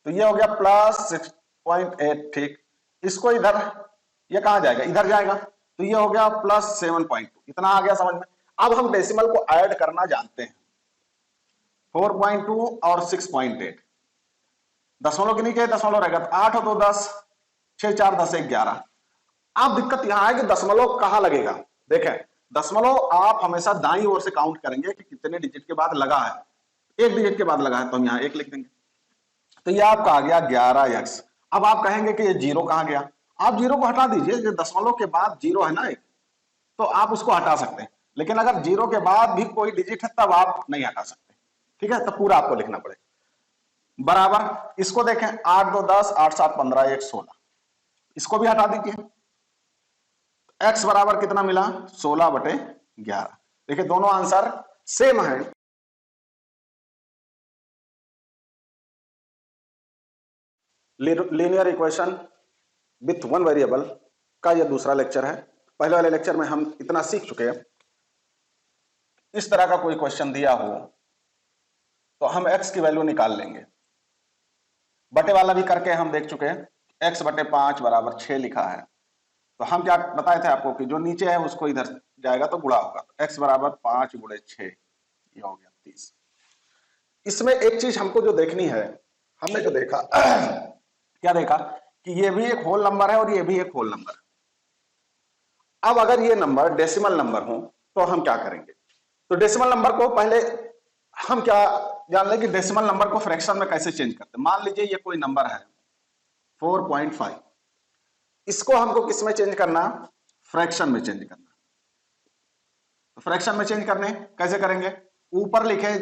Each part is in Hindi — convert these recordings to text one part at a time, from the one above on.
तो ये हो गया +6.8, ठीक। इसको इधर, ये कहां जाएगा, इधर जाएगा, तो ये हो गया +7.2, इतना आ गया समझ में। अब हम डेसिमल को ऐड करना जानते हैं, 4.2 और 6.8, दशमलव के नीचे दशमलव रहेगा, तो 8 और 2 10, 6 4 10 1 11। अब दिक्कत यहां है कि दशमलव कहां लगेगा। देखें, दशमलव आप हमेशा दाईं ओर से काउंट करेंगे कि कितने डिजिट के बाद लगा है। एक डिजिट के बाद लगा है तो हम यहां 1 लिख देंगे, तो ये आपका आ गया 11x। अब आप कहेंगे कि ये 0 कहां गया, आप 0 को हटा दीजिए, जो दशमलव के बाद 0 है ना एक, तो आप उसको हटा सकते हैं। लेकिन अगर 0 के बाद भी कोई डिजिट है तब आप नहीं हटा सकते, ठीक है, तो पूरा आपको लिखना पड़ेगा। बराबर, इसको देखें, 8 2 10, 8 7 15, 1 16, इसको भी हटा दीजिए। x बराबर कितना मिला, 16/11। देखिए दोनों आंसर सेम है। Linear equation with one variable का यह दूसरा लेक्चर है। पहले वाले लेक्चर में हम इतना सीख चुके हैं। इस तरह का कोई क्वेश्चन दिया हो तो हम x की वैल्यू निकाल लेंगे। बटे वाला भी करके हम देख चुके हैं, x/5 = 6 लिखा है, तो हम क्या बताए थे आपको कि जो नीचे है उसको इधर जाएगा तो गुणा होगा, तो x = 5 × 6, ये हो गया 30। इसमें एक चीज हमको जो देखनी है, हमने जो देखा क्या देखा कि ये भी एक होल नंबर है और ये भी एक होल नंबर है। अब अगर ये नंबर डेसिमल नंबर हो तो हम क्या करेंगे, तो डेसिमल नंबर को पहले हम क्या जान लें कि डेसिमल नंबर को फ्रैक्शन में कैसे चेंज करते हैं। मान लीजिए ये कोई नंबर है 4.5, इसको हमको किस में चेंज करना, फ्रैक्शन में चेंज करना। तो फ्रैक्शन में चेंज करने कैसे करेंगे, ऊपर लिखे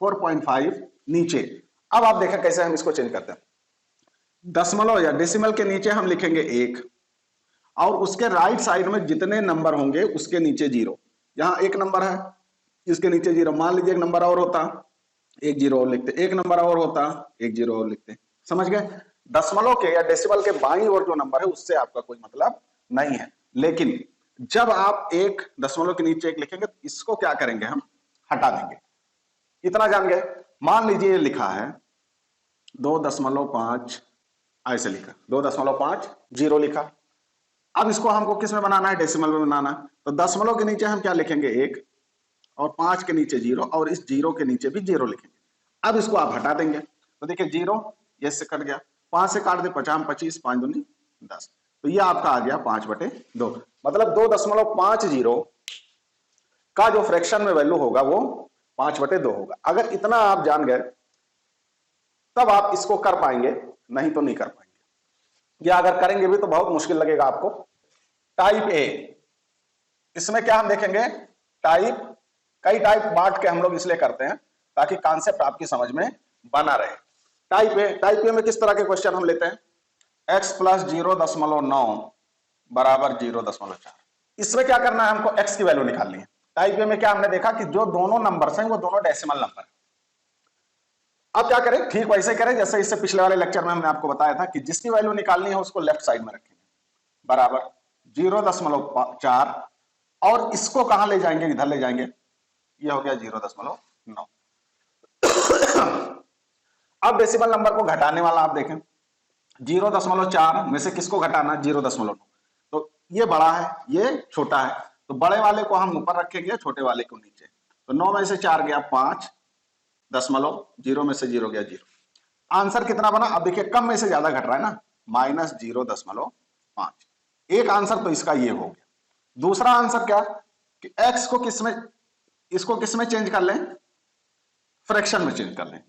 4.5, नीचे, अब आप देखें कैसे हम इसको चेंज करते हैं। दशमलव या डेसिमल के नीचे हम लिखेंगे 1 और उसके राइट साइड में जितने नंबर होंगे उसके नीचे 0। यहां एक नंबर है, इसके नीचे 0। मान लीजिए एक नंबर और होता, 1 0 और लिखते, एक नंबर और होता, 1 0 और लिखते। समझ गए, दशमलव के या डेसिमल के बाईं ओर जो नंबर है उससे आपका कोई मतलब नहीं है। लेकिन जब आप एक दशमलव के नीचे 1 लिखेंगे तो इसको क्या करेंगे, हम हटा देंगे। इतना जान गए। मान लीजिए लिखा है 2.5, ऐसे लिखा 2.5 0 लिखा। अब इसको हमको किस में बनाना है, डेसिमल में बनाना है। तो दशमलव के नीचे हम क्या लिखेंगे 1 और 5 के नीचे 0 और इस 0 के नीचे भी 0 लिखेंगे। अब इसको आप हटा देंगे तो देखिए 0 ये से कट गया, 5 से काट दे 50 25, 5 दूनी 10, तो ये आपका आ गया 5/2। मतलब 2.50 का जो फ्रैक्शन में वैल्यू होगा वो 5/2 होगा। अगर इतना आप जान गए तब आप इसको कर पाएंगे, नहीं तो नहीं कर पाएंगे, या अगर करेंगे भी तो बहुत मुश्किल लगेगा आपको। टाइप ए, इसमें क्या हम देखेंगे, टाइप, कई टाइप बांट के हम लोग इसलिए करते हैं ताकि कॉन्सेप्ट आपकी समझ में बना रहे। टाइप ए में किस तरह के क्वेश्चन हम लेते हैं, x + 0.9 = 0.4। इसमें क्या करना है, हमको x की वैल्यू निकालनी है। टाइप ए में क्या हमने देखा कि जो दोनों नंबर्स हैं वो दोनों डेसिमल नंबर। अब क्या करें, ठीक वैसे करें जैसे इससे पिछले वाले लेक्चर में हमने आपको बताया था कि जिसकी वैल्यू निकालनी है उसको लेफ्ट साइड में रखेंगे, बराबर 0.4, और इसको कहां ले जाएंगे, इधर ले जाएंगे, ये हो गया 0.9। अब डेसिमल नंबर को घटाने वाला आप देखें, 0.4 में से किसको घटाना, 0.9। तो ये बड़ा है, ये छोटा है, तो बड़े वाले को हम ऊपर रखेंगे, छोटे वाले को नीचे। तो 9 में से 4 गया 5, 0 में से 0 गया 0। आंसर कितना बना, अब देखिए कम में से ज्यादा घट रहा है ना, -0.5। एक आंसर तो इसका ये हो गया। दूसरा आंसर क्या कि x को किसमें, इसको किसमें चेंज कर लें, फ्रैक्शन में चेंज कर लें।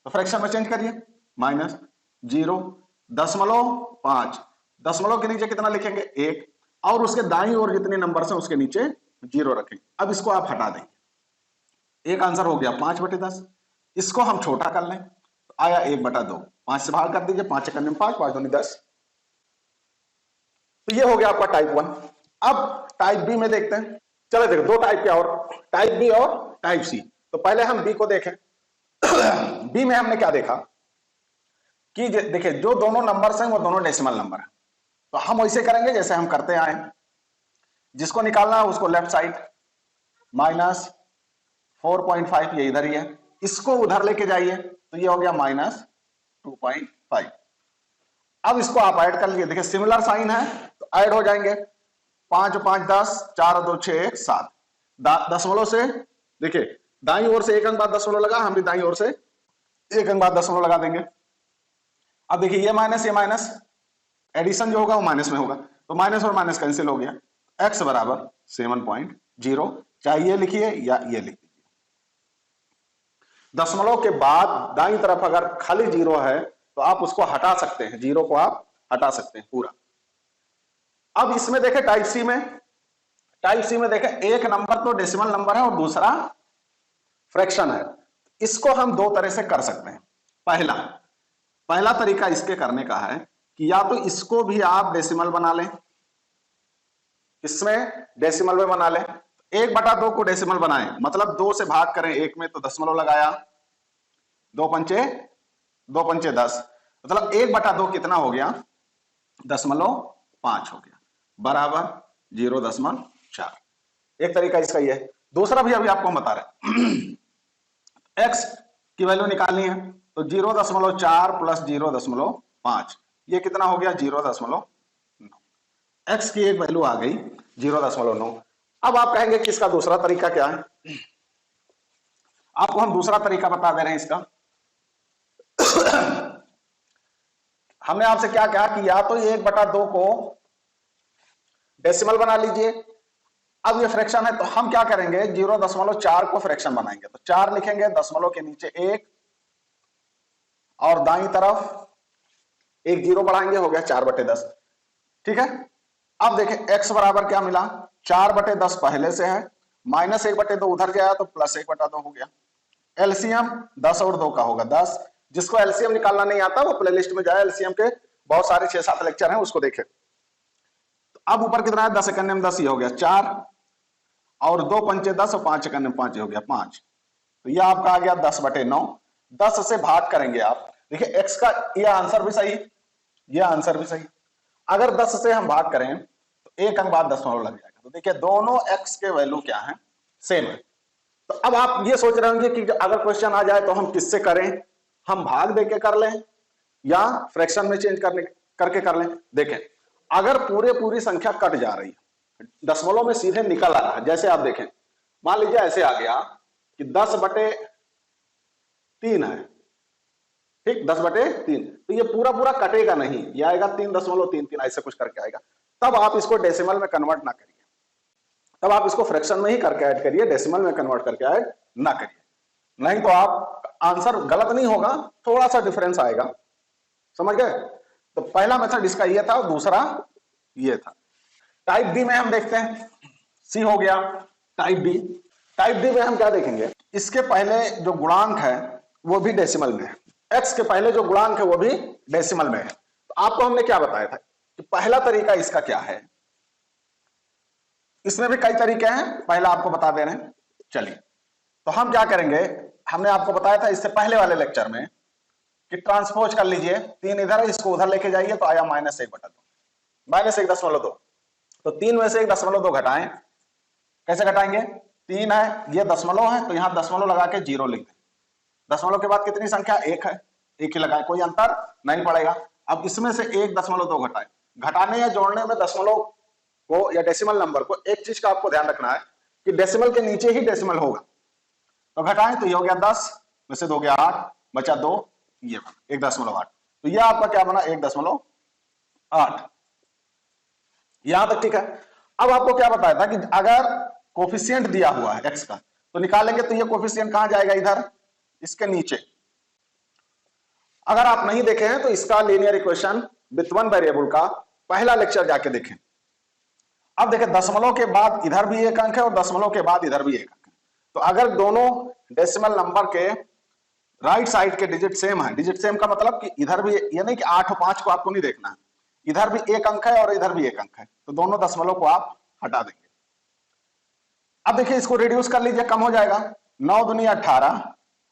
तो फ्रैक्शन में चेंज करिए, -0.5, दशमलव के नीचे कितना लिखेंगे 1, और उसके दाईं ओर जितने नंबर हैं उसके नीचे 0 रखेंगे। अब इसको आप हटा देंगे, एक आंसर हो गया 5/10। इसको हम छोटा कर लें तो आया 1/2, 5 से भाग कर दीजिए, 5 करने में 5, 5 दूनी 10। तो ये हो गया आपका टाइप 1। अब टाइप बी में देखते हैं। चलो देखो दो टाइप के और, टाइप बी और टाइप सी। तो पहले हम बी को देखें। बी में हमने क्या देखा कि देखिए जो दोनों नंबर्स हैं वो दोनों डेसिमल नंबर है। तो हम वैसे करेंगे जैसे हम करते आए, जिसको निकालना है उसको लेफ्ट साइड, -4.5 ये इधर ही है, इसको उधर लेके जाइए तो ये हो गया 2.5। अब इसको आप ऐड कर लीजिए, देखिए सिमिलर साइन है तो ऐड हो जाएंगे, 5 5 10, 4 2 6 1 7, दशमलव से देखिए दाईं ओर से एक अंक बाद दशमलव लगा, हम भी दाईं ओर से एक अंक बाद दशमलव लगा देंगे। अब देखिए ये माइनस एडिशन जो होगा वो माइनस में होगा, तो माइनस और माइनस कैंसिल हो गया, x बराबर 7.0, चाहे ये लिखिए या ये लिख दीजिए। दशमलव के बाद दाईं तरफ अगर खाली जीरो है तो आप उसको हटा सकते हैं, जीरो को आप हटा सकते हैं पूरा। अब इसमें देखें टाइप सी में देखें एक नंबर तो डेसिमल नंबर है और दूसरा फ्रैक्शन है। इसको हम दो तरह से कर सकते हैं। पहला तरीका इसके करने का है कि या तो इसको भी आप डेसिमल बना लें, इसमें डेसिमल में बना लें, 1/2 को डेसिमल बनाएं, मतलब 2 से भाग करें, एक में तो दशमलव लगाया, 2 पंचे 10, मतलब 1/2 कितना हो गया, 0.5 हो गया, बराबर 0.4। एक तरीका इसका ये है। दूसरा भी अभी आपको हम बता रहे हैं, x की वैल्यू निकालनी है तो 0.4 प्लस 0.5, ये कितना हो गया 0.9। x की एक वैल्यू आ गई 0.9। अब आप कहेंगे कि इसका दूसरा तरीका क्या है, आपको हम दूसरा तरीका बता दे रहे हैं इसका। हमने आपसे क्या कहा कि या तो 1/2 को डेसिमल बना लीजिए, अब ये फ्रैक्शन है तो हम क्या करेंगे 0.4 को फ्रैक्शन बनाएंगे, तो 4 लिखेंगे, दशमलव के नीचे 1 और दाईं तरफ एक जीरो बढ़ाएंगे, हो गया 4/10। ठीक है, अब देखें x बराबर क्या मिला, 4/10 पहले से है, माइनस 1/2 उधर गया तो प्लस 1/2 हो गया। एलसीएम 10 और 2 का होगा 10। जिसको एलसीएम निकालना नहीं आता वो प्लेलिस्ट में जाए, एलसीएम के बहुत सारे 6-7 लेक्चर हैं, उसको देखे। तो अब ऊपर कितना है, 10 एकन्ने में 10, ये हो गया 4 और 2 पंचे 10 और 5 एकन्ने में 5, ये हो गया 5। तो ये आपका आ गया 10/9। 10 से भाग करेंगे आप, देखिए x का ये आंसर भी सही, ये आंसर भी सही। अगर 10 से हम भाग करें तो एक अंक बाद दशमलव लग जाएगा, तो देखिए दोनों x के वैल्यू क्या है, सेम है। तो अब आप ये सोच रहे होंगे कि अगर क्वेश्चन आ जाए तो हम किससे करें, हम भाग देके कर लें या फ्रैक्शन में चेंज करके कर लें। देखें अगर पूरी संख्या कट जा रही है, दशमलव में सीधे निकल आ रहा है, जैसे आप देखें मान लीजिए ऐसे आ गया कि 10/3 है, ठीक 10/3, तो ये पूरा कटेगा नहीं, ये आएगा 3.33, ऐसे कुछ करके आएगा। तब आप इसको डेसिमल में कन्वर्ट ना करिए, तब आप इसको फ्रैक्शन में ही करके ऐड करिए, डेसिमल में कन्वर्ट करके ऐड ना करिए, नहीं तो आप आंसर गलत नहीं होगा, थोड़ा सा डिफरेंस आएगा, समझ गए। तो पहला मेथड इसका ये था, दूसरा ये था। टाइप डी में हम देखते हैं, सी हो गया टाइप डी। टाइप डी में हम क्या देखेंगे, इसके पहले जो गुणांक है वो भी डेसिमल में है, एक्स के पहले जो गुणांक है वो भी डेसिमल में है। तो आपको हमने क्या बताया था कि पहला तरीका इसका क्या है, इसमें भी कई तरीके हैं, पहला आपको बता दे रहे हैं। चलिए तो हम क्या करेंगे, हमने आपको बताया था इससे पहले वाले लेक्चर में कि ट्रांसपोज कर लीजिए, 3 इधर है, इसको उधर लेके जाइए तो आया -1/2, -1.2। तो 3 में से 1.2 घटाएं, कैसे घटाएंगे, 3 है, ये दशमलव है तो यहां दशमलव लगा के 0 लिख दें। दशमलव के बाद कितनी संख्या, 1 है, 1 ही लगाए, कोई अंतर नहीं पड़ेगा। अब इसमें से 1.2 घटाएं, घटाने या जोड़ने में दशमलव को या डेसिमल नंबर को एक चीज का आपको ध्यान रखना है कि डेसिमल के नीचे ही डेसिमल होगा। तो घटाएं तो ये हो गया 10 में से 2 गया 8, बचा 2, ये 1.8। तो ये आपका क्या बना 1.8। यहां तक ठीक है। अब आपको क्या बताया था कि अगर कोफिशिएंट दिया हुआ है x का तो निकालेंगे, तो ये कोफिशिएंट कहां जाएगा, इधर इसके नीचे। अगर आप नहीं देखे हैं तो इसका linear equation with one variable का पहला लेक्चर जाके देखें। अब देखें दशमलव के बाद इधर भी एक अंक है और दशमलव के बाद इधर भी एक अंक है, तो अगर दोनों डेसिमल नंबर के राइट साइड के डिजिट सेम है, डिजिट सेम का मतलब कि इधर भी, ये नहीं कि 8 और 5 को आपको नहीं देखना है, इधर भी एक अंक है और इधर भी एक अंक है, तो दोनों दशमलव को आप हटा देंगे। अब देखिए इसको रिड्यूस कर लीजिए, कम हो जाएगा, 9 दूनी 18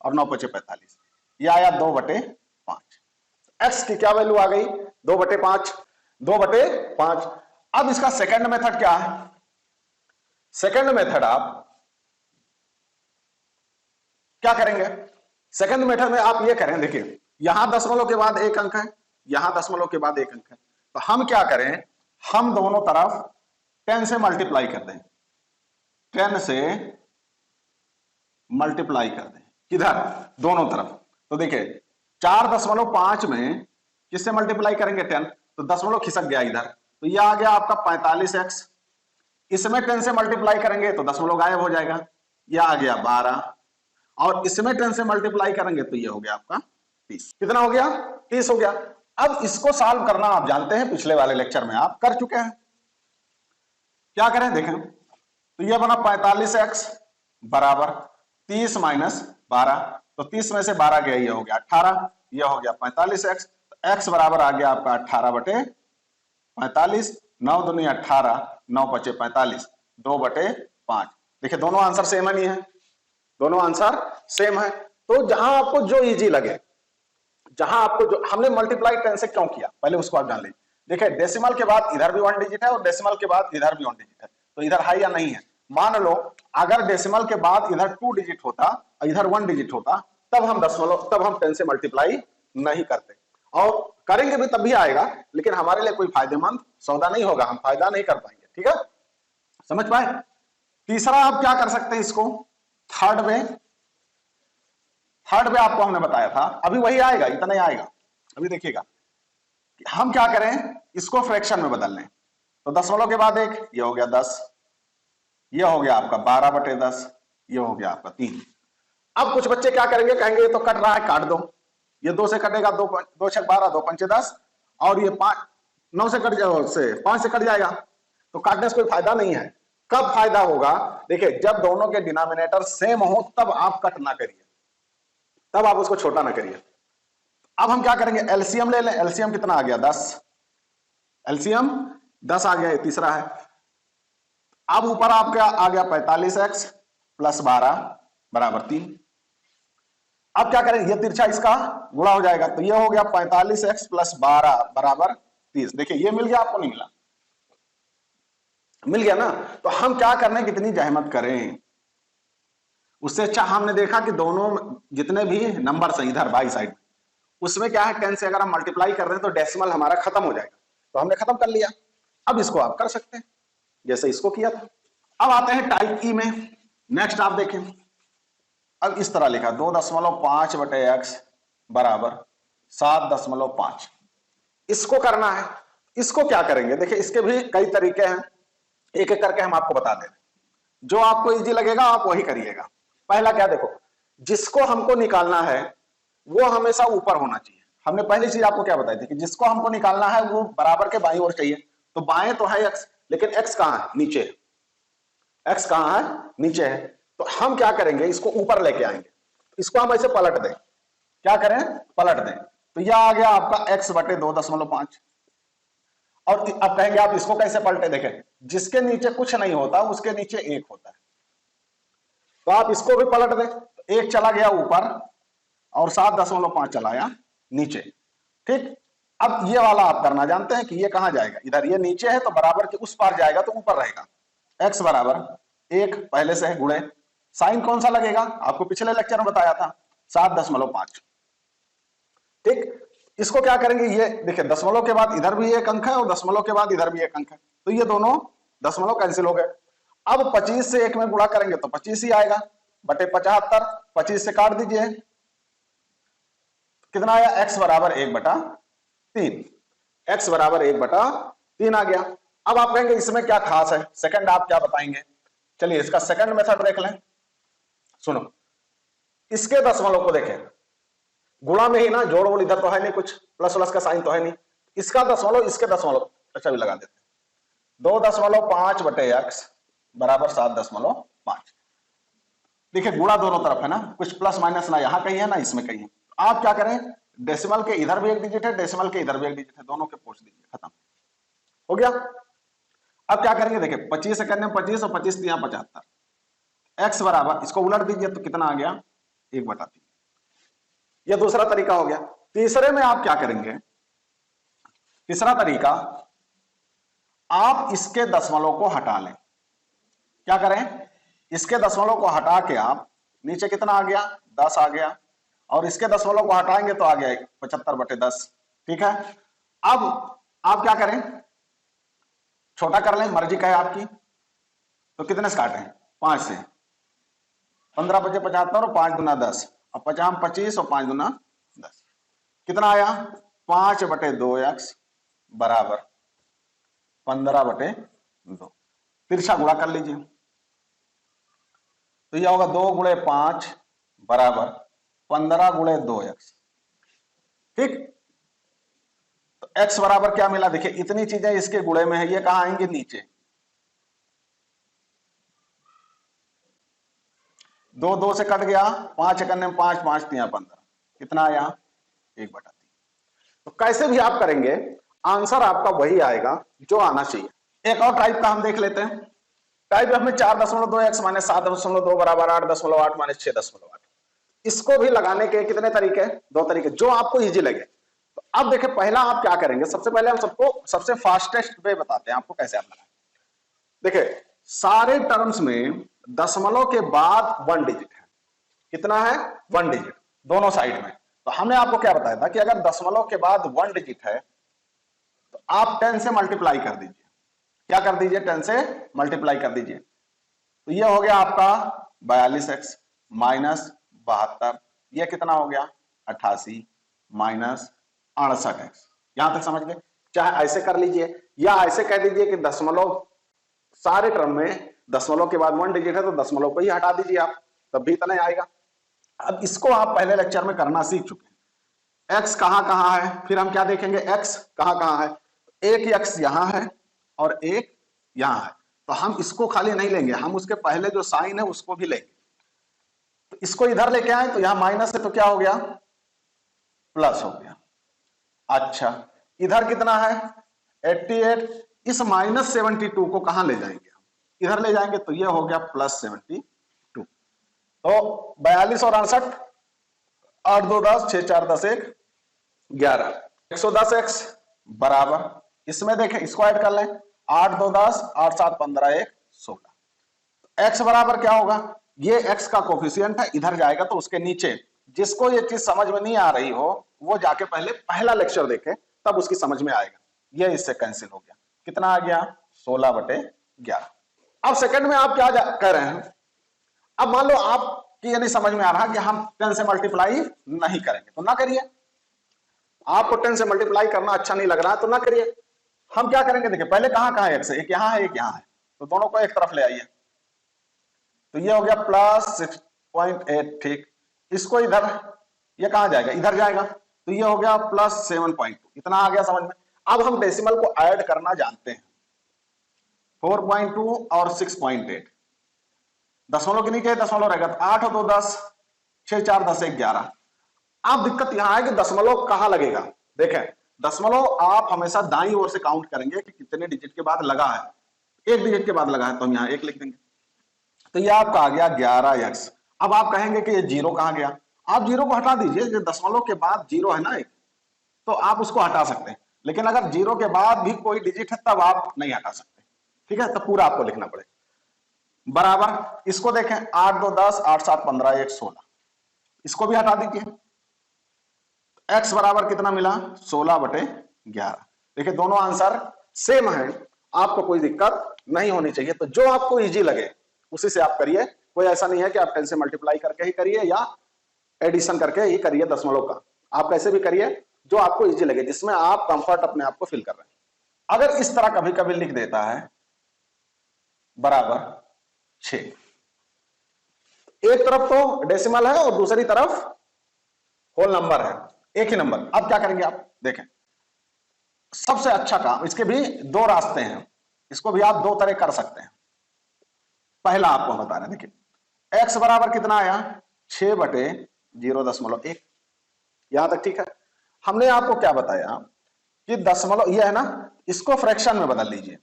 और 9 पचे 45, ये आया 2/5। एक्स की क्या वैल्यू आ गई, 2/5, 2/5। अब इसका सेकंड मेथड क्या है, सेकंड मेथड आप क्या करेंगे, सेकंड मेथड में आप ये करें, देखिए यहां दशमलव के बाद एक अंक है, यहां दशमलव के बाद एक अंक है, तो हम क्या करें, हम दोनों तरफ 10 से मल्टीप्लाई कर दें, 10 से मल्टीप्लाई कर दें, किधर, दोनों तरफ। तो देखिए 4.5 में किससे मल्टीप्लाई करेंगे 10, तो दशमलव खिसक गया इधर, तो यह आ गया आपका 45x। इसमें 10 से मल्टीप्लाई करेंगे तो दशमलव गायब हो जाएगा, यह आ गया 12, और इसमें 10 से मल्टीप्लाई करेंगे तो यह हो गया आपका 30। कितना हो गया, 30 हो गया। अब इसको सॉल्व करना आप जानते हैं, पिछले वाले लेक्चर में आप कर चुके हैं। क्या करें देखें, तो यह बना 45x बराबर 30 माइनस 12, तो 30 में से 12 गया, यह हो गया 18, यह हो गया 45x, तो x बराबर आ गया आपका 18/45, 9 दूनी 18, 9 पचे 45, 2/5। देखिए दोनों आंसर सेम है, नहीं है, दोनों आंसर सेम है। तो जहां आपको जो इजी लगे, जहां आपको जो, हमने मल्टीप्लाई 10 से क्यों किया पहले उसको आप जान लीजिए। देखिए डेसिमल के बाद इधर भी 1 डिजिट है और डेसिमल के बाद इधर भी 1 डिजिट है, तो इधर है या नहीं है। मान लो अगर डेसिमल के बाद इधर 2 डिजिट होता और इधर 1 डिजिट होता, तब हम 10 से मल्टीप्लाई नहीं करते, और करेंगे भी तब भी आएगा, लेकिन हमारे लिए कोई फायदेमंद सौदा नहीं होगा, हम फायदा नहीं कर पाएंगे। ठीक है, समझ पाए। तीसरा आप क्या कर सकते हैं, इसको थर्ड में आपको हमने बताया था, अभी वही आएगा, इतना ही आएगा। अभी देखिएगा हम क्या करें, इसको फ्रैक्शन में बदल लें, तो दशमलव के बाद एक, ये हो गया 10, ये हो गया आपका 12/10, ये हो गया आपका 3। अब कुछ बच्चे क्या करेंगे, कहेंगे ये तो कट रहा है, काट दो, ये 2 से कटेगा, 2 6 12, 2 5 10, और ये 9 से कट जाएगा, 5 से कट जाएगा, तो काटने से कोई फायदा नहीं है। कब फायदा होगा, देखिए जब दोनों के डिनोमिनेटर सेम हो तब आप कट ना करिए, तब आप उसको छोटा ना करिए। अब हम क्या करेंगे, एलसीएम ले लें। एलसीएम कितना आ गया, 10, एलसीएम 10 आ गया, ये तीसरा है। अब ऊपर आपका आ गया 45x प्लस 12 बराबर 3। अब क्या करें, ये तिरछा इसका गुणा हो जाएगा, तो ये हो गया 45x प्लस 12 बराबर 30। देखिए ये मिल गया, आपको नहीं मिला, मिल गया ना। तो हम क्या करने, कितनी जहमत करें, उससे अच्छा हमने देखा कि दोनों जितने भी नंबर हैं इधर बाई साइड, उसमें क्या है 10 से अगर हम मल्टीप्लाई कर रहे हैं तो डेसिमल हमारा खत्म हो जाएगा, तो हमने खत्म कर लिया। अब इसको आप कर सकते हैं जैसे इसको किया था। अब आते हैं टाइप ई में। नेक्स्ट आप देखें, अब इस तरह लिखा 2.5/x बराबर 7.5। इसको करना है, इसको क्या करेंगे, देखिए इसके भी कई तरीके हैं, एक एक करके हम आपको बता दे रहे हैं, जो आपको इजी लगेगा आप वही करिएगा। पहला क्या, देखो जिसको हमको निकालना है वो हमेशा ऊपर होना चाहिए। हमने पहली चीज आपको क्या बताई थी कि जिसको हमको निकालना है वो बराबर के बाईं ओर चाहिए, तो बाएं तो है x, लेकिन x कहां है, नीचे है, x कहां है, नीचे है। तो हम क्या करेंगे, इसको ऊपर लेके आएंगे, इसको हम ऐसे पलट दें, क्या करें, पलट दें, तो यह आ गया आपका x/2.5। और अब कहेंगे आप इसको कैसे पलटे, देखें जिसके नीचे कुछ नहीं होता उसके नीचे 1 होता है, तो आप इसको भी पलट दें, तो 1 चला गया ऊपर और 7.5 चला आया नीचे। ठीक, अब ये वाला आप करना जानते हैं कि ये कहां जाएगा, इधर ये नीचे है तो बराबर के उस पार जाएगा, तो ऊपर रहेगा। x बराबर 1 पहले से है, गुणे साइन कौन सा लगेगा, आपको पिछले लेक्चर में बताया था 7.5। ठीक, इसको क्या करेंगे, ये देखिए दशमलव के बाद इधर भी एक अंक है और दशमलव के बाद इधर भी एक अंक है, तो ये दोनों दशमलव कैंसिल हो गए। अब 25 से 1 में गुणा करेंगे तो 25 ही आएगा, बटे 75, 25 से काट दीजिए, कितना आया, x बराबर 1/3, x बराबर 1/3 आ गया। अब आप कहेंगे इसमें क्या खास है, सेकंड आप क्या बताएंगे, चलिए इसका सेकंड मेथड देख लें। सुनो, इसके दशमलव को देखें, गुणा में ही ना, जोड़ वोड़ इधर तो है नहीं, कुछ प्लस प्लस का साइन तो है नहीं, इसका दशमलव इसके दशमलव, अच्छा भी लगा देते हैं, 2.5/x बराबर 7.5। देखिए गुणा दोनों तरफ है ना, कुछ प्लस माइनस ना यहां कहीं है ना इसमें कहीं है। आप क्या करें, डेसिमल के इधर भी एक डिजिट है, डेसिमल के इधर भी एक डिजिट है, दोनों के पोंछ दीजिए, खत्म हो गया। अब क्या करेंगे, देखिए 25 से करने 25 और 25 3 75, x बराबर, इसको उलट दीजिए तो कितना आ गया, 1/3। यह दूसरा तरीका हो गया। तीसरे में आप क्या करेंगे, तीसरा तरीका, आप इसके दशमलव को हटा लें। क्या करें, इसके दशमलव को हटा के आप नीचे कितना आ गया, 10 आ गया, और इसके दशमलव को हटाएंगे तो आ गया 75/10। ठीक है, अब आप क्या करें, छोटा कर लें, मर्जी का है आपकी। तो कितने से काटें, 5 से, 15 × 5 = 75 और 5 × 10 और 50 × 25 और 5 × 10 कितना आया, 5/2x बराबर 15/2। तिरछा गुणा कर लीजिए, तो यह होगा 2 × 5 बराबर 15 × 2x। ठीक, तो x बराबर क्या मिला, देखिए इतनी चीजें इसके गुणे में है, ये कहां आएंगे, नीचे। 2 2 से कट गया, 5 × 5 5 × 15 कितना आया, 1/3। तो कैसे भी आप करेंगे आंसर आपका वही आएगा जो आना चाहिए। एक और टाइप का हम देख लेते हैं। टाइप में 4.2x - 7.2 बराबर 8.8 - 6.8। इसको भी लगाने के कितने तरीके, 2 तरीके, जो आपको इजी लगे। तो अब देखिए पहला आप क्या करेंगे, सबसे पहले हम सबको सबसे फास्टेस्ट वे बताते हैं आपको कैसे आप लगाएं। देखिए सारे टर्म्स में दशमलव के बाद 1 डिजिट है, कितना है, 1 डिजिट दोनों साइड में। तो हमने आपको क्या बताया था कि अगर दशमलव के बाद 1 डिजिट है तो आप 10 से मल्टीप्लाई कर दीजिए। क्या कर दीजिए, 10 से मल्टीप्लाई कर दीजिए। तो ये हो गया आपका 42x माइनस 72, ये कितना हो गया 88 माइनस 68x। यहां तक समझ गए। चाहे ऐसे कर लीजिए या ऐसे कह दीजिए कि दशमलव, सारे टर्म में दशमलव के बाद 1 डिजिट है तो दशमलव को ही हटा दीजिए आप, तब भी इतना आएगा। अब इसको आप पहले लेक्चर में करना सीख चुके हैं। x कहां कहां है, फिर हम क्या देखेंगे, x कहां कहां है, एक x यहां है और एक यहां है। तो हम इसको खाली नहीं लेंगे, हम उसके पहले जो साइन है उसको भी लेंगे। तो इसको इधर लेके आए तो यहां माइनस है तो क्या हो गया, प्लस हो गया। अच्छा इधर कितना है 88, इस -72 को कहां ले जाएंगे, इधर ले जाएंगे तो ये हो गया +72। तो 42 और 68, 8 2 10, 6 4 10 1 11, 110x बराबर, इसमें देखें इसको ऐड कर लें, 8 2 10, 8 7 15 1 16। x बराबर क्या होगा, ये x का कोफिशिएंट है, इधर जाएगा तो उसके नीचे। जिसको ये चीज समझ में नहीं आ रही हो वो जाके पहले पहला लेक्चर देखे, तब उसकी समझ में आएगा। ये इससे कैंसिल हो गया, कितना आ गया 16/11। अब सेकंड में आप क्या कह रहे हैं, अब मान लो आपकी ये नहीं समझ में आ रहा कि हम 10 से मल्टीप्लाई नहीं करेंगे, तो ना करिए। आपको 10 से मल्टीप्लाई करना अच्छा नहीं लग रहा है तो ना करिए। हम क्या करेंगे, देखिए पहले कहां कहां है x, एक यहां है एक यहां है, तो दोनों को एक तरफ ले आइए। तो ये हो गया +6.8। ठीक, इसको इधर, ये कहां जाएगा, इधर जाएगा, तो ये हो गया +7.2। इतना आ गया समझ में। अब हम डेसिमल को ऐड करना जानते हैं, 4.2 और 6.8। दशमलव के नीचे दशमलव रहेगा, 8 2 10, 6 4 10 1 11। अब दिक्कत यहां है कि दशमलव कहां लगेगा। देखें दशमलव आप हमेशा दाईं ओर से काउंट करेंगे कि कितने डिजिट के बाद लगा है। एक डिजिट के बाद लगा है तो हम यहां 1 लिख देंगे, तो ये आपका आ गया 11x। अब आप कहेंगे कि ये 0 कहां गया, आप 0 को हटा दीजिए, जो दशमलव के बाद 0 है ना एक, तो आप उसको हटा सकते हैं। लेकिन अगर 0 के बाद भी कोई डिजिट है तब आप नहीं हटा सकते। ठीक है, तब पूरा आपको लिखना पड़ेगा। बराबर इसको देखें, 8 2 10, 8 7 15 1 16, इसको भी हटा दीजिए। x बराबर कितना मिला 16/11। देखिए दोनों आंसर सेम है, आपको कोई दिक्कत नहीं होनी चाहिए। तो जो आपको इजी लगे उसी से आप करिए। कोई ऐसा नहीं है कि आप 10 से मल्टीप्लाई करके ही करिए या एडिशन करके ही करिए दशमलव का, आप कैसे भी करिए जो आपको इजी लगे, जिसमें आप कंफर्ट अपने आप को फील कर रहे हैं। अगर इस तरह कभी कभी लिख देता है बराबर 6, एक तरफ तो डेसिमल है और दूसरी तरफ होल नंबर है, एक ही नंबर। अब क्या करेंगे आप देखें, सबसे अच्छा काम, इसके भी 2 रास्ते हैं, इसको भी आप 2 तरह कर सकते हैं। पहला आपको बता रहे हैं, देखिए x बराबर कितना आया 6/0.1, यहां तक ठीक है। हमने आपको क्या बताया कि दशमलव ये है ना, इसको फ्रैक्शन में बदल लीजिए।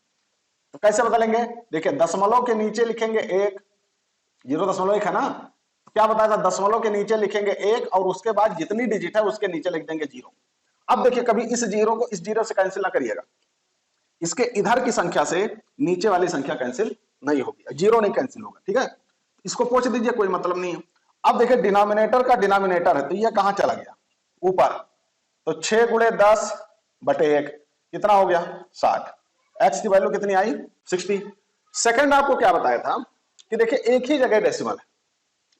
तो कैसे बदलेंगे, देखिए दशमलव के नीचे लिखेंगे 1, 0.1 है ना, क्या बताया था, दशमलव के नीचे लिखेंगे 1 और उसके बाद जितनी डिजिट है उसके नीचे लिख देंगे 0। अब देखिए कभी इस 0 को इस 0 से कैंसिल ना करिएगा, इसके इधर की संख्या से नीचे वाली संख्या कैंसिल नहीं होगी, 0 नहीं कैंसिल होगा। ठीक है, इसको पोंछ दीजिए, कोई मतलब नहीं है। अब देखिए डिनोमिनेटर का डिनोमिनेटर है तो ये कहां चला गया, ऊपर। तो 6 गुणे 10 बटे 1 कितना हो गया 60। एक्स की वैल्यू कितनी आई 60। सेकंड आपको क्या बताया था कि देखिए एक ही जगह डेसिमल है,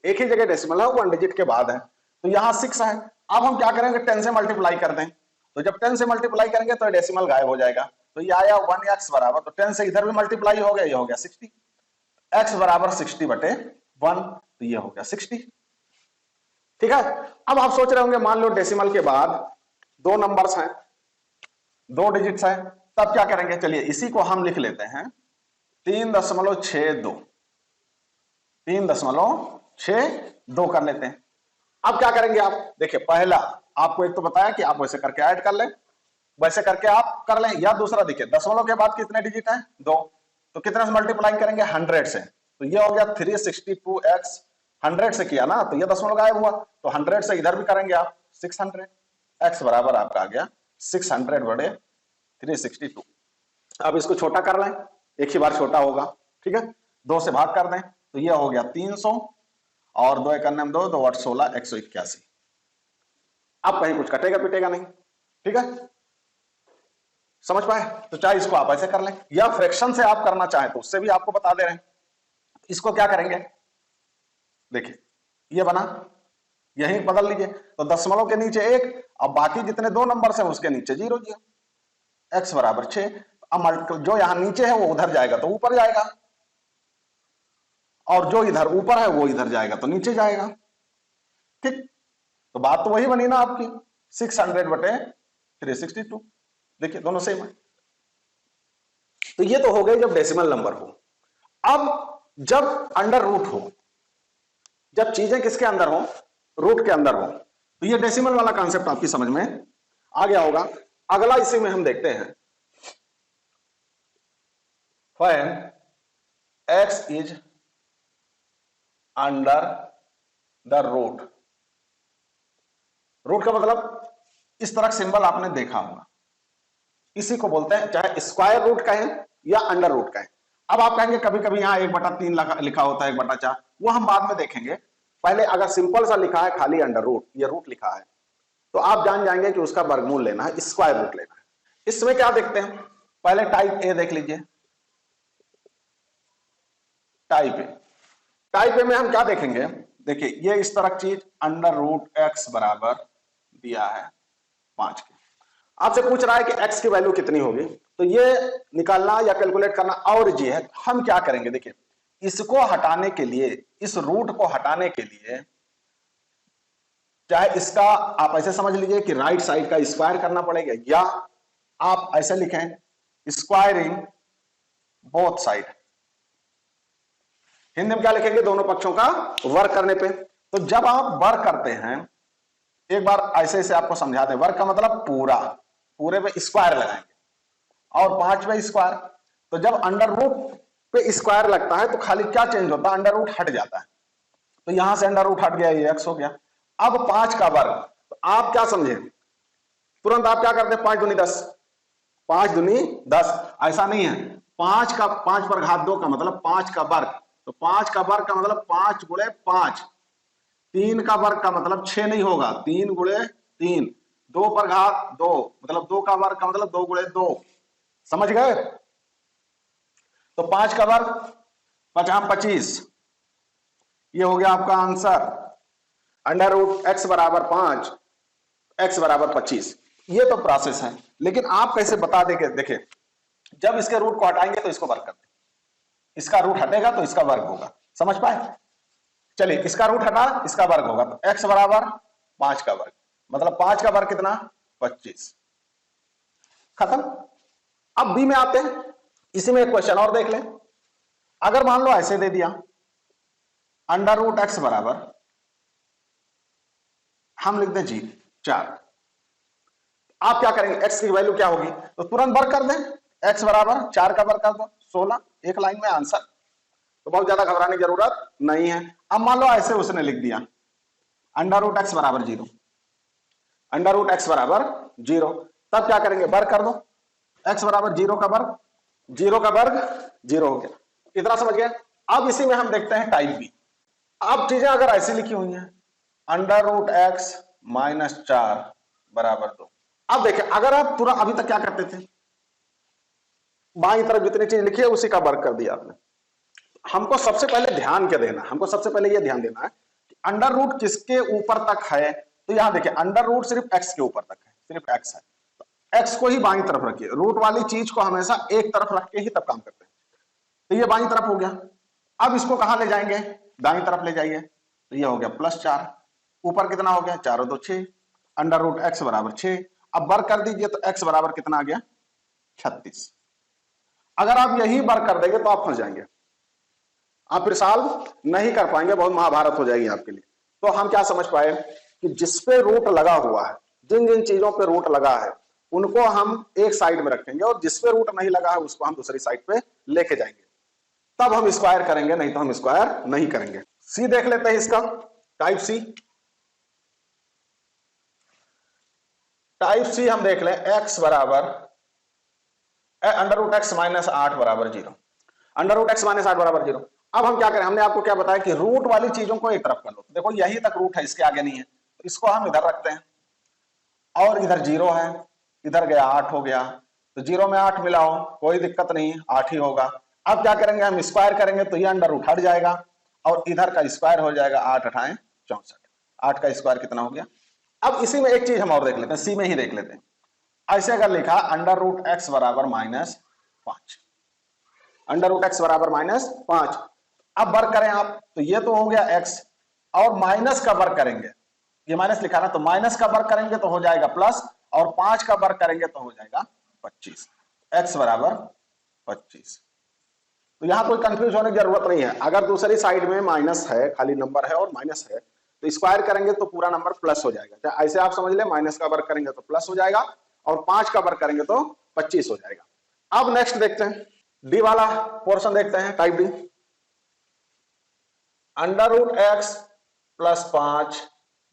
एक ही जगह डेसिमल है, 1 डिजिट के बाद है, तो यहां 6 है। अब हम क्या करेंगे 10 से मल्टीप्लाई कर दें, तो जब 10 से मल्टीप्लाई करेंगे तो डेसिमल गायब हो जाएगा, तो ये आया 1x बराबर, तो 10 से इधर भी मल्टीप्लाई हो गया, ये हो गया 60। x बराबर 60 बटे 1, तो ये हो गया 60। ठीक है। अब आप सोच रहे होंगे मान लो डेसिमल के बाद दो नंबर्स हैं, 2 डिजिट्स हैं, तब क्या करेंगे, चलिए इसी को हम लिख लेते हैं 3.62, 3.62 कर लेते हैं। अब क्या करेंगे आप, देखिए पहला आपको एक तो बताया कि आप वैसे करके ऐड कर लें, वैसे करके आप कर लें, या दूसरा देखिए दशमलव के बाद कितने डिजिट हैं 2, तो कितने से मल्टीप्लाई करेंगे 100 से, तो ये हो गया 362x, 100 से किया ना तो ये दशमलव गायब हुआ, तो 100 से इधर भी करेंगे आप 600, x बराबर आपका आ गया 600 बटे 362। अब इसको छोटा कर लें, एक ही बार छोटा होगा, ठीक है, 2 से भाग कर दें तो ये हो गया 300 और 2 1 2 2 8 16 181। अब कहीं कुछ कटेगा पिटेगा नहीं, ठीक है, समझ पाए। तो चाहे इसको आप ऐसे कर लें या फ्रैक्शन से आप करना चाहें तो उससे भी आपको बता दे रहे हैं। इसको क्या करेंगे, देखिए ये बना, यही बदल लीजिए, तो दशमलव के नीचे 1, अब बाकी जितने 2 नंबर हैं उसके नीचे 0 0, x बराबर 6। अब जो यहां नीचे है वो उधर जाएगा तो ऊपर जाएगा, और जो इधर ऊपर है वो इधर जाएगा तो नीचे जाएगा, ठीक। तो बात तो वही बनी ना आपकी 600 बटे 362, देखिए दोनों सेम है। तो ये तो हो गए जब डेसिमल नंबर हो। अब जब अंडर रूट हो, जब चीजें किसके अंदर हो, रूट के अंदर हो, तो ये डेसिमल वाला कॉन्सेप्ट आपकी समझ में आ गया होगा। अगला इसी में हम देखते हैं, when x is under the root. Root का मतलब इस तरह सिंबल आपने देखा होगा, इसी को बोलते हैं, चाहे स्क्वायर रूट कहें या अंडर रूट कहें। अब आप कहेंगे कभी कभी यहां 1/3 लिखा होता है 1/4, वो हम बाद में देखेंगे। पहले अगर सिंपल सा लिखा है खाली अंडर रूट, ये रूट लिखा है, तो आप जान जाएंगे कि उसका वर्गमूल लेना है, स्क्वायर रूट लेना है। इसमें क्या देखते हैं, पहले टाइप ए देख लीजिए, टाइप ए में हम क्या देखेंगे, देखिए ये इस तरह की चीज अंडर रूट एक्स बराबर दिया है 5 के, आपसे पूछ रहा है कि x की वैल्यू कितनी होगी, तो ये निकालना या कैलकुलेट करना और इजी है। हम क्या करेंगे, देखिए इसको हटाने के लिए, इस रूट को हटाने के लिए, चाहे इसका आप ऐसे समझ लीजिए कि राइट साइड का स्क्वायर करना पड़ेगा, या आप ऐसे लिखें स्क्वायरिंग बोथ साइड। हिंदी में क्या लिखेंगे, दोनों पक्षों का वर्क करने पे। तो जब आप वर्क करते हैं, एक बार ऐसे ऐसे आपको समझा दें, वर्क का मतलब पूरा, पूरे पे स्क्वायर लगाएंगे और 5 पे स्क्वायर। तो जब अंडर रूट पे स्क्वायर लगता है तो खाली क्या चेंज होता है, अंडर रूट हट जाता है, तो यहां से अंडर रूट हट गया, ये x हो गया। अब 5 का वर्ग, तो आप क्या समझे, तुरंत आप क्या करते हैं 5 दूनी 10, 5 दूनी 10, ऐसा नहीं है, 5 पर घात 2 का मतलब 5 का वर्ग, तो 5 का वर्ग का मतलब 5 गुणे 5, 3 का वर्ग का मतलब 6 नहीं होगा, 3 गुणे 3, 2 पर घात 2 मतलब 2 का वर्ग का मतलब 2 गुणे 2, समझ गए। तो 5 का वर्ग 25, ये हो गया आपका आंसर, अंडर रूट x बराबर 5, x बराबर 25। ये तो प्रोसेस है, लेकिन आप कैसे बता देंगे, देखिए जब इसके रूट को हटाएंगे तो इसको वर्ग करते, इसका रूट हटेगा तो इसका वर्ग होगा, समझ पाए। चलिए इसका रूट हटा, इसका वर्ग होगा, तो x बराबर 5 का वर्ग, मतलब 5 का वर्ग कितना 25, खत्म। अब बी में आते हैं, इसी में एक क्वेश्चन और देख लें। अगर मान लो ऐसे दे दिया, अंडर रूट एक्स बराबर, हम लिख दें जी 4, आप क्या करेंगे, x की वैल्यू क्या होगी, तो तुरंत वर्ग कर दें, x बराबर 4 का वर्ग कर दो 16, एक लाइन में आंसर, तो बहुत ज्यादा घबराने की जरूरत नहीं है। अब मान लो ऐसे उसने लिख दिया अंडर रूट एक्स बराबर 0, अंडर रूट एक्स बराबर 0, तब क्या करेंगे, वर्ग कर दो, x बराबर 0 का वर्ग, 0 का वर्ग 0 हो गया, इतना समझ गया। अब इसी में हम देखते हैं टाइप बी। अब चीजें अगर ऐसी लिखी हुई हैं, अंडर रूट एक्स माइनस 4 बराबर 2। अब देखिए, अगर आप तुरंत अभी तक क्या करते थे, बाईं तरफ जितनी चीज लिखी है उसी का वर्क कर दिया आपने। हमको सबसे पहले ध्यान क्या देना, हमको सबसे पहले यह ध्यान देना है कि अंडर रूट किसके ऊपर तक है। तो यहां देखिए, अंडर रूट सिर्फ एक्स के ऊपर तक है, सिर्फ एक्स है, तो एक्स को ही बाईं तरफ रखिए। रूट वाली चीज को हमेशा एक तरफ रख के ही तब काम करते हैं। तो ये बाईं तरफ हो गया। अब इसको कहां ले जाएंगे, दाईं तरफ ले जाइए। तो ये हो गया +4, ऊपर कितना हो गया 4 और 2 6, अंडर रूट एक्स बराबर 6। अब वर्क कर दीजिए, तो एक्स बराबर कितना आ गया 36। अगर आप यही वर्क कर देंगे तो आप फंस जाएंगे, आप फिर सॉल्व नहीं कर पाएंगे, बहुत महाभारत हो जाएगी आपके लिए। तो हम क्या समझ पाए कि जिस पे रूट लगा हुआ है, जिन जिन चीजों पे रूट लगा है उनको हम एक साइड में रखेंगे, और जिस पे रूट नहीं लगा है उसको हम दूसरी साइड पे लेके जाएंगे, तब हम स्क्वायर करेंगे, नहीं तो हम स्क्वायर नहीं करेंगे। सी देख लेते हैं इसका, टाइप सी। टाइप सी हम देख लें, एक्स बराबर अंडर रूट एक्स माइनस 8 बराबर 0, अंडर रूट एक्स माइनस 8 बराबर 0। अब हम क्या करें, हमने आपको क्या बताया कि रूट वाली चीजों को एक तरफ कर लो। देखो यही तक रूट है, इसके आगे नहीं है, तो इसको हम इधर रखते हैं, और इधर 0 है, इधर गया 8 हो गया, तो 0 में 8 मिलाओ, कोई दिक्कत नहीं, 8 ही होगा। अब क्या करेंगे, हम स्क्वायर करेंगे तो ये अंडर रूट हट जाएगा, और इधर का स्क्वायर हो जाएगा 8 8 64, 8 का स्क्वायर कितना हो गया। अब इसी में एक चीज हम और देख लेते हैं, सी में ही देख लेते हैं। ऐसे अगर लिखा अंडर रूट एक्स बराबर -5, अंडर रूट एक्स बराबर -5, अब वर्क करें आप, तो ये तो हो गया एक्स, और माइनस का वर्क करेंगे, ये माइनस लिखा ना, तो माइनस का वर्क करेंगे तो हो जाएगा प्लस, और 5 का वर्क करेंगे तो हो जाएगा 25, एक्स बराबर 25। तो यहां कोई कंफ्यूज होने की जरूरत नहीं है। अगर दूसरी साइड में माइनस है, खाली नंबर है और माइनस है, तो स्क्वायर करेंगे तो पूरा नंबर प्लस हो जाएगा। ऐसे आप समझ ले, माइनस का वर्क करेंगे तो प्लस हो जाएगा, और 5 का वर्क करेंगे तो 25 हो जाएगा। अब नेक्स्ट देखते हैं, डी वाला पोर्शन देखते हैं, type D. Under root x plus 5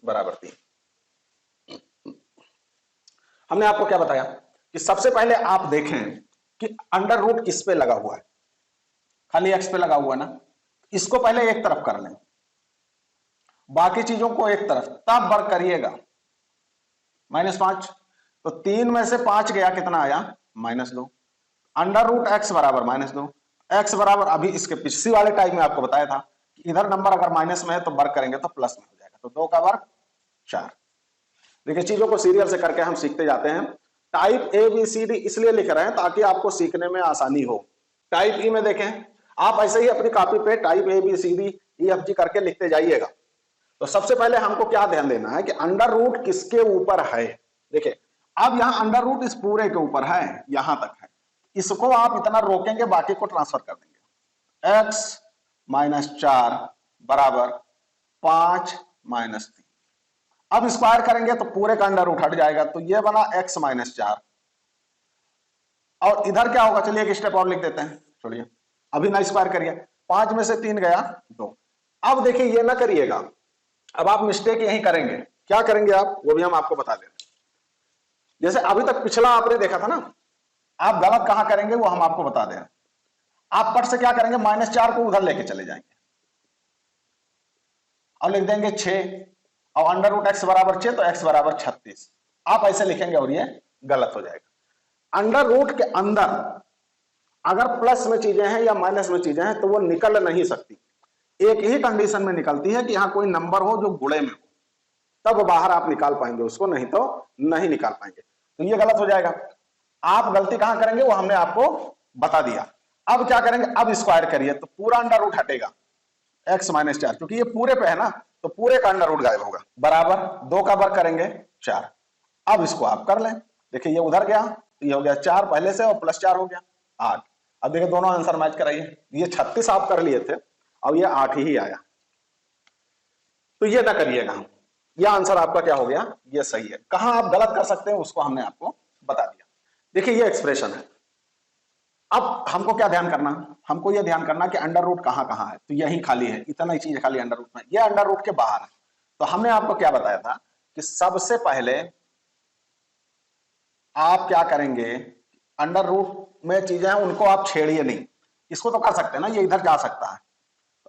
बराबर 3। हमने आपको क्या बताया कि सबसे पहले आप देखें कि अंडर रूट किस पे लगा हुआ है, खाली एक्स पे लगा हुआ है ना, इसको पहले एक तरफ कर लें, बाकी चीजों को एक तरफ, तब वर्क करिएगा। -5, तो 3 में से 5 गया, कितना आया -2। अंडर रूट एक्स बराबर -2, एक्स बराबर, अभी इसके पिछली वाले टाइप में आपको बताया था कि इधर नंबर अगर माइनस में है तो वर्क करेंगे तो प्लस में हो जाएगा, तो 2 का वर्क 4। देखिए, चीजों को सीरियल से करके हम सीखते जाते हैं। Type A B C D इसलिए लिख रहे हैं ताकि आपको सीखने में आसानी हो। टाइप ई में देखें, आप ऐसे ही अपनी कॉपी पे type A B C D E F G करके लिखते जाइएगा। तो सबसे पहले हमको क्या ध्यान देना है कि अंडर रूट किसके ऊपर है। देखिए, अब यहां अंडर रूट इस पूरे के ऊपर है, यहां तक है, इसको आप इतना रोकेंगे, बाकी को ट्रांसफर कर देंगे। x -4 बराबर 5 -3। अब स्क्वायर करेंगे तो पूरे का अंडर रूट हट जाएगा, तो ये बना x -4, और इधर क्या होगा, चलिए एक स्टेप और लिख देते हैं, छोड़िए अभी ना स्क्वायर करिए, 5 में से 3 गया 2। अब देखिए ये ना करिएगा, अब आप मिस्टेक यही करेंगे। क्या करेंगे आप, वो भी हम आपको बता दें। जैसे अभी तक पिछला आपने देखा था ना, आप गलत कहां करेंगे वो हम आपको बता दें। आप पट से क्या करेंगे, -4 को उधर लेके चले जाएंगे और लिख देंगे 6, और अंडर रूट एक्स बराबर 6, तो एक्स बराबर 36। आप ऐसे लिखेंगे और ये गलत हो जाएगा। अंडर रूट के अंदर अगर प्लस में चीजें हैं या माइनस में चीजें हैं तो वो निकल नहीं सकती। एक ही कंडीशन में निकलती है कि यहां कोई नंबर हो जो गुणे में हो, तब बाहर आप निकाल पाएंगे उसको, नहीं तो नहीं निकाल पाएंगे। तो ये गलत हो जाएगा। आप गलती कहां करेंगे वो हमने आपको बता दिया। अब क्या करेंगे, अब स्क्वायर करिए तो पूरा अंडर रूट हटेगा, x -4, क्योंकि ये पूरे पे है ना, तो पूरे का अंडर रूट गायब होगा, बराबर 2 का वर्ग करेंगे 4। अब इसको आप कर लें, देखिए ये उधर गया, तो ये हो गया 4 पहले से, और +4 हो गया 8। अब देखिए दोनों आंसर मैच कराइए, ये 36 आप कर लिए थे और ये 8 ही आया, तो ये ना करिएगा। ये आंसर आपका क्या हो गया, ये सही है। कहां आप गलत कर सकते हैं उसको हमने आपको बता दिया। देखिए ये एक्सप्रेशन है। अब हमको क्या ध्यान करना, हमको ये ध्यान करना कि अंडर रूट कहां कहां है, तो यही खाली है, इतना ही चीज है खाली अंडर रूट में, ये अंडर रूट के बाहर है। तो हमने आपको क्या बताया था कि सबसे पहले आप क्या करेंगे, अंडर रूट में चीजें हैं उनको आप छेड़िए नहीं। इसको तो कर सकते हैं ना, ये इधर जा सकता है,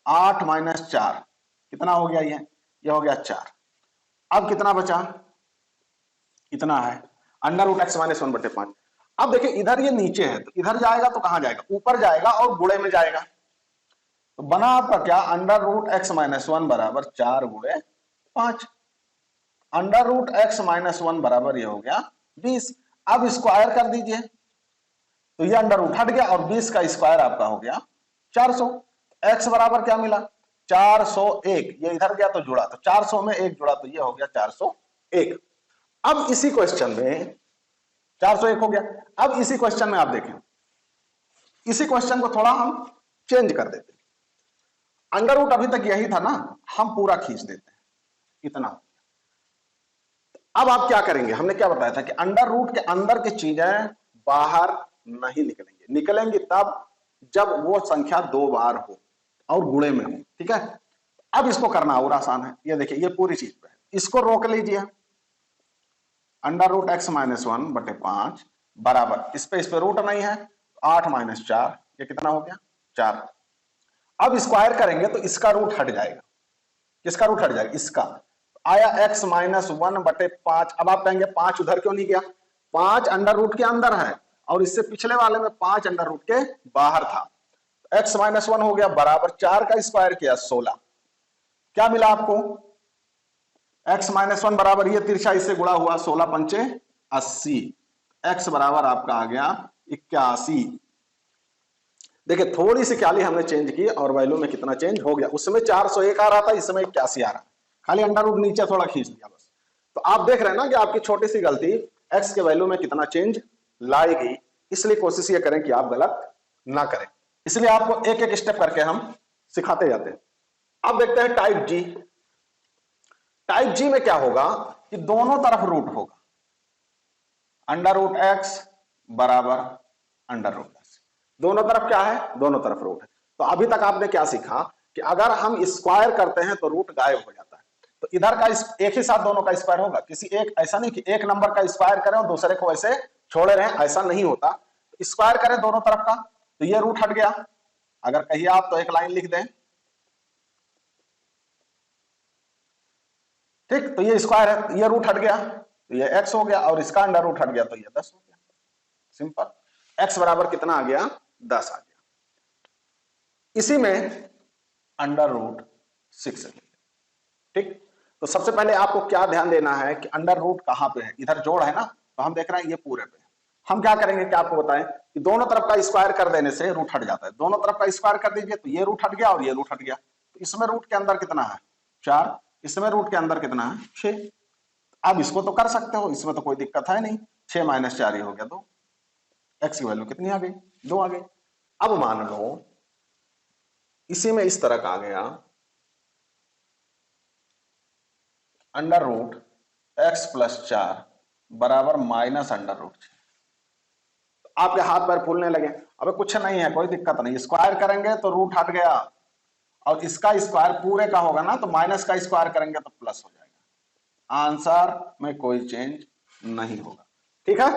8 - 4 कितना हो गया ये हो गया 4। अब कितना बचा, इतना है अंडर रूट एक्स माइनस 1/5। अब देखिए इधर ये नीचे है तो इधर जाएगा तो कहां जाएगा, ऊपर जाएगा और गुणे में जाएगा। तो बना आपका क्या, अंडर रूट एक्स माइनस 1 बराबर 4 गुणे 5। अंडर रूट एक्स माइनस 1 बराबर ये हो गया 20। अब स्क्वायर कर दीजिए तो ये अंडर रूट हट गया और 20 का स्क्वायर आपका हो गया 400। एक्स बराबर क्या मिला 401, ये इधर गया तो जुड़ा, तो 400 में 1 जुड़ा तो ये हो गया 401। अब इसी क्वेश्चन में 401 हो गया। अब इसी क्वेश्चन में आप देखें, इसी क्वेश्चन को थोड़ा हम चेंज कर देते हैं। अंडर रूट अभी तक यही था ना, हम पूरा खींच देते हैं इतना। अब आप क्या करेंगे, हमने क्या बताया था कि अंडर रूट के अंदर की चीजें बाहर नहीं निकलेंगे, निकलेंगी तब जब वो संख्या 2 बार हो और गुणे में हो, ठीक है। अब इसको करना और आसान है, ये देखिए ये पूरी चीज पे है, इसको रोक लीजिए। अंडर रूट एक्स माइनस 1/5 बराबर, इस पे रूट नहीं है, 8 माइनस 4, ये कितना हो गया 4। अब स्क्वायर करेंगे तो इसका रूट हट जाएगा, किसका रूट हट जाएगा, इसका आया x माइनस 1/5। अब आप कहेंगे 5 उधर क्यों नहीं गया, 5 अंडर रूट के अंदर है और इससे पिछले वाले में 5 अंडर रूट के बाहर था। x माइनस 1 हो गया बराबर 4 का स्क्वायर किया 16। क्या मिला आपको, x माइनस 1 बराबर ये तिरछा इससे गुणा हुआ 16 पंचे 80, x बराबर आपका आ गया 81। देखिए थोड़ी सी क्याली हमने चेंज की और वैल्यू में कितना चेंज हो गया, उसमें 401 आ रहा था, इसमें 81 आ रहा, खाली अंडर रूट नीचे थोड़ा खींच दिया बस। तो आप देख रहे हैं ना कि आपकी छोटी सी गलती x के वैल्यू में कितना चेंज लाएगी, इसलिए कोशिश ये करें कि आप गलत ना करें, इसलिए आपको एक एक स्टेप करके हम सिखाते जाते हैं। अब देखते हैं टाइप जी। टाइप जी में क्या होगा कि दोनों तरफ रूट होगा, अंडर रूट एक्स बराबर अंडर रूट एक्स, दोनों तरफ क्या है, दोनों तरफ रूट है। तो अभी तक आपने क्या सीखा कि अगर हम स्क्वायर करते हैं तो रूट गायब हो जाता है, तो इधर का एक ही साथ दोनों का स्क्वायर होगा, किसी एक, ऐसा नहीं कि एक नंबर का स्क्वायर करें और दूसरे को ऐसे छोड़े रहें, ऐसा नहीं होता। तो स्क्वायर करें दोनों तरफ का तो ये रूट हट गया, अगर कहिए आप तो एक लाइन लिख दें, ठीक, तो ये स्क्वायर है, ये रूट हट गया तो ये x हो गया और इसका अंडर रूट हट गया तो ये 10 हो गया, सिंपल। x बराबर कितना आ गया 10 आ गया। इसी में अंडर रूट 6 है, ठीक। तो सबसे पहले आपको क्या ध्यान देना है कि अंडर रूट कहां पे है, इधर जोड़ है ना, तो हम देख रहे हैं ये पूरे पे। हम क्या करेंगे, क्या आपको बताएं कि दोनों तरफ का स्क्वायर कर देने से रूट हट जाता है, दोनों तरफ का स्क्वायर कर दीजिए तो ये रूट हट गया और ये रूट हट गया। तो इसमें रूट के अंदर कितना है 4, इसमें रूट के अंदर कितना है 6। अब इसको तो कर सकते हो, इसमें तो कोई दिक्कत है नहीं, 6 माइनस 4 ही हो गया 2, एक्स की वैल्यू कितनी आ गई 2 आ गई। अब मान लो इसी में इस तरह का आ गया अंडर रूट एक्स प्लस 4 बराबर माइनस अंडर रूट 6। आपके हाथ पैर फूलने लगे, अबे कुछ नहीं है, कोई दिक्कत नहीं, स्क्वायर करेंगे तो रूट हट गया और इसका स्क्वायर पूरे का होगा ना, तो माइनस का स्क्वायर करेंगे तो प्लस हो जाएगा, आंसर में कोई चेंज नहीं होगा, ठीक है।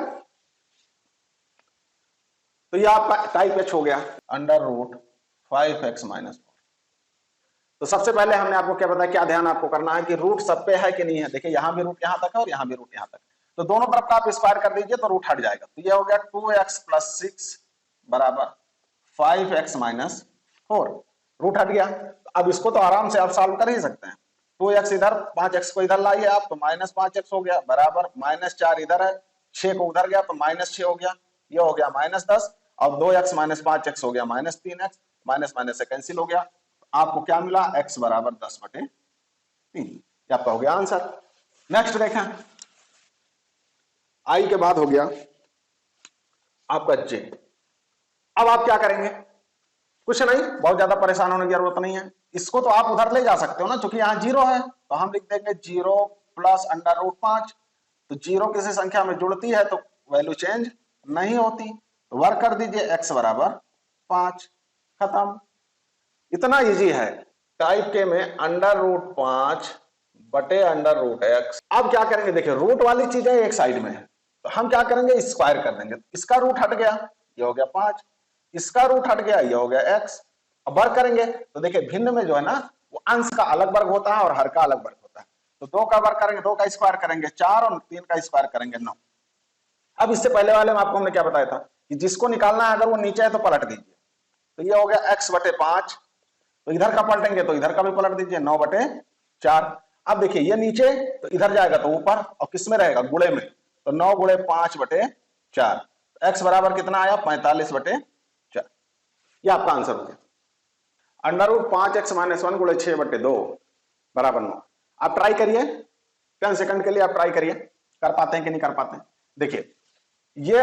तो ये आपका टाइप एच हो गया अंडर रूट 5x माइनस 4। तो सबसे पहले हमने आपको क्या बताया, क्या ध्यान आपको करना है कि रूट सब पे है कि नहीं है। देखिए यहां भी रूट यहां तक है और यहां भी रूट यहां तक, तो दोनों तरफ का आप स्क्वायर कर दीजिए तो रूट हट जाएगा। तो ये हो गया 2x प्लस 6 बराबर 5x माइनस 4, रूट हट गया। अब इसको तो आराम से आप सॉल्व कर ही सकते हैं, 2x इधर 5x को इधर लाइए आप तो माइनस 5x हो गया बराबर माइनस 4 इधर है, 6 को उधर गया तो माइनस 6 हो गया, ये हो गया माइनस 10 और 2x माइनस 5x हो गया माइनस 3x, माइनस माइनस से कैंसिल हो गया, आपको क्या मिला x बराबर 10/3, ये आपका हो गया आंसर। नेक्स्ट देखें, आई के बाद हो गया आपका j। अब आप क्या करेंगे, कुछ नहीं, बहुत ज्यादा परेशान होने की जरूरत नहीं है, इसको तो आप उधर ले जा सकते हो ना, क्योंकि यहां 0 है तो हम लिख देंगे 0 प्लस अंडर रूट 5। तो 0 किसी संख्या में जुड़ती है तो वैल्यू चेंज नहीं होती, तो वर्क कर दीजिए x बराबर 5, खत्म। इतना इजी है टाइप के में अंडर रूट 5 बटे अंडर रूट x। अब क्या करेंगे, देखिए रूट वाली चीजें एक साइड में है तो हम क्या करेंगे स्क्वायर कर देंगे, इसका रूट हट गया ये हो गया 5, इसका रूट हट गया ये हो गया x। अब वर्क करेंगे तो देखिए भिन्न में जो है ना वो अंश का अलग वर्ग होता है और हर का अलग वर्ग होता है। तो 2 का वर्ग करेंगे, 2 का स्क्वायर करेंगे 4 और 3 का स्क्वायर करेंगे 9। अब इससे पहले वाले में आपको हमने क्या बताया था कि जिसको निकालना है अगर वो नीचे है तो पलट दीजिए। तो ये हो गया x/5, तो इधर का पलटेंगे तो इधर का भी पलट दीजिए 9/4। अब देखिए ये नीचे तो इधर जाएगा तो ऊपर, और किस में रहेगा, गुणे में, तो 9 गुणे 5/4, x बराबर कितना आया 45/4। ये आपका आंसर हो गया। √5x - 1 गुणे 6/2 बराबर 9। आप ट्राई करिए 10 सेकंड के लिए, आप ट्राई करिए कर पाते हैं कि नहीं कर पाते हैं। देखिए ये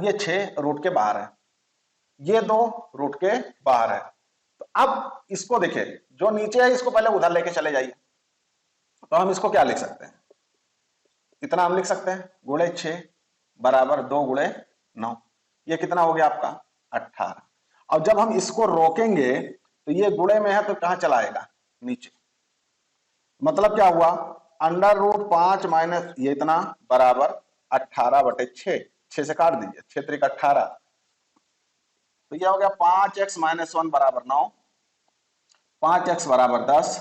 ये 6 रूट के बाहर है, ये 2 रूट के बाहर है। तो अब इसको देखिए जो नीचे है इसको पहले उधर लेके चले जाइए। तो हम इसको क्या लिख सकते हैं, इतना हम लिख सकते हैं गुणे 6 बराबर 2 गुणे 9। ये कितना हो गया आपका 18। और जब हम इसको रोकेंगे तो ये गुणे में है तो कहां चला आएगा, नीचे। मतलब क्या हुआ, √5 माइनस ये इतना बराबर 18/6, 6 से काट दीजिए, 6 × 18, तो ये हो गया 5x - 1 बराबर 9, 5x बराबर 10,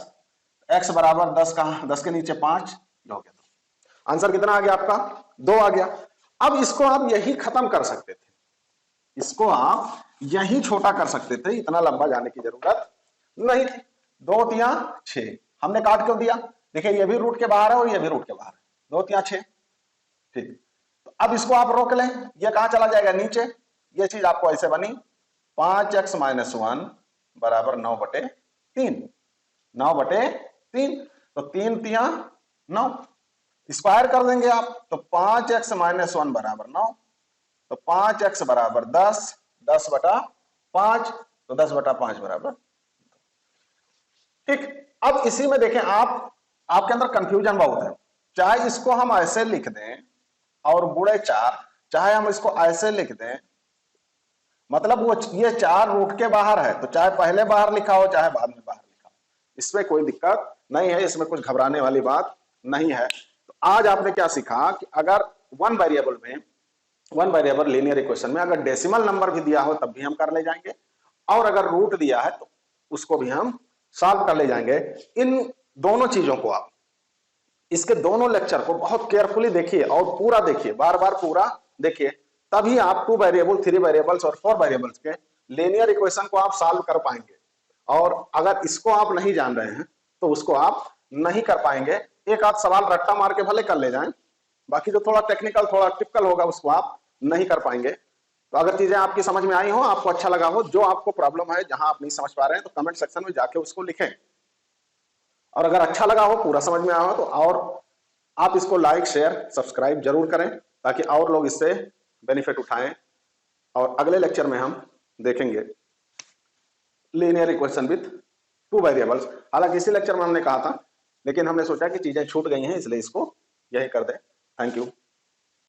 x बराबर 10 कहां, 10 के नीचे 5, हो गया 2। आंसर कितना आ गया आपका 2 आ गया। अब इसको आप यही खत्म कर सकते थे, इसको आप यही छोटा कर सकते थे, इतना लंबा जाने की जरूरत नहीं थी। 2 × 6 हमने काट क्यों दिया, देखिए ये भी रूट के बाहर है और ये भी रूट के बाहर है, 2 × 6, ठीक। तो अब इसको आप रोक लें, ये कहां चला जाएगा, नीचे। ये चीज आपको ऐसे बनी 5x - 1 बराबर 9/3, 9/3, तो 3 × 9, स्क्वायर कर देंगे आप, तो 5x - 1 बराबर 9, तो 5x बराबर 10, 10/5, तो 10/5 बराबर, ठीक। अब इसी में देखें आपके अंदर कंफ्यूजन बहुत है, चाहे इसको हम ऐसे लिख दें और गुणे 4, चाहे हम इसको ऐसे लिख दें, मतलब वो ये 4 रूट के बाहर है, तो चाहे पहले बाहर लिखा हो चाहे बाद में बाहर लिखा हो, इसमें कोई दिक्कत नहीं है, इसमें कुछ घबराने वाली बात नहीं है। तो आज आपने क्या सीखा कि अगर वन वेरिएबल लीनियर इक्वेशन में अगर डेसिमल नंबर भी दिया हो तब भी हम कर ले जाएंगे, और अगर रूट दिया है तो उसको भी हम सॉल्व कर ले जाएंगे। इन दोनों चीजों को आप, इसके दोनों लेक्चर को बहुत केयरफुली देखिए और पूरा देखिए, बार बार पूरा देखिए, तभी आप 2 वेरिएबल, 3 वेरिएबल्स और 4 वेरिएबल्स के लीनियर इक्वेशन को आप सॉल्व कर पाएंगे। और अगर इसको आप नहीं जान रहे हैं तो उसको आप नहीं कर पाएंगे। एक आध सवाल रट्टा मार के भले कर ले जाएं, बाकी जो थोड़ा टेक्निकल, थोड़ा टिपिकल होगा उसको आप नहीं कर पाएंगे। तो अगर चीजें आपकी समझ में आई हो, आपको अच्छा लगा हो, जो आपको प्रॉब्लम है, जहां आप नहीं समझ पा रहे हैं, तो कमेंट सेक्शन में जाके उसको लिखें। और अगर अच्छा लगा हो, पूरा समझ में आया हो, तो और आप इसको लाइक, शेयर, सब्सक्राइब जरूर करें ताकि और लोग इससे बेनिफिट उठाएं। और अगले लेक्चर में हम देखेंगे लीनियर इक्वेशन विथ 2 वेरिएबल्स। हालांकि इसी लेक्चर में हमने कहा था, लेकिन हमने सोचा कि चीजें छूट गई हैं, इसलिए इसको यही कर दें। Thank you.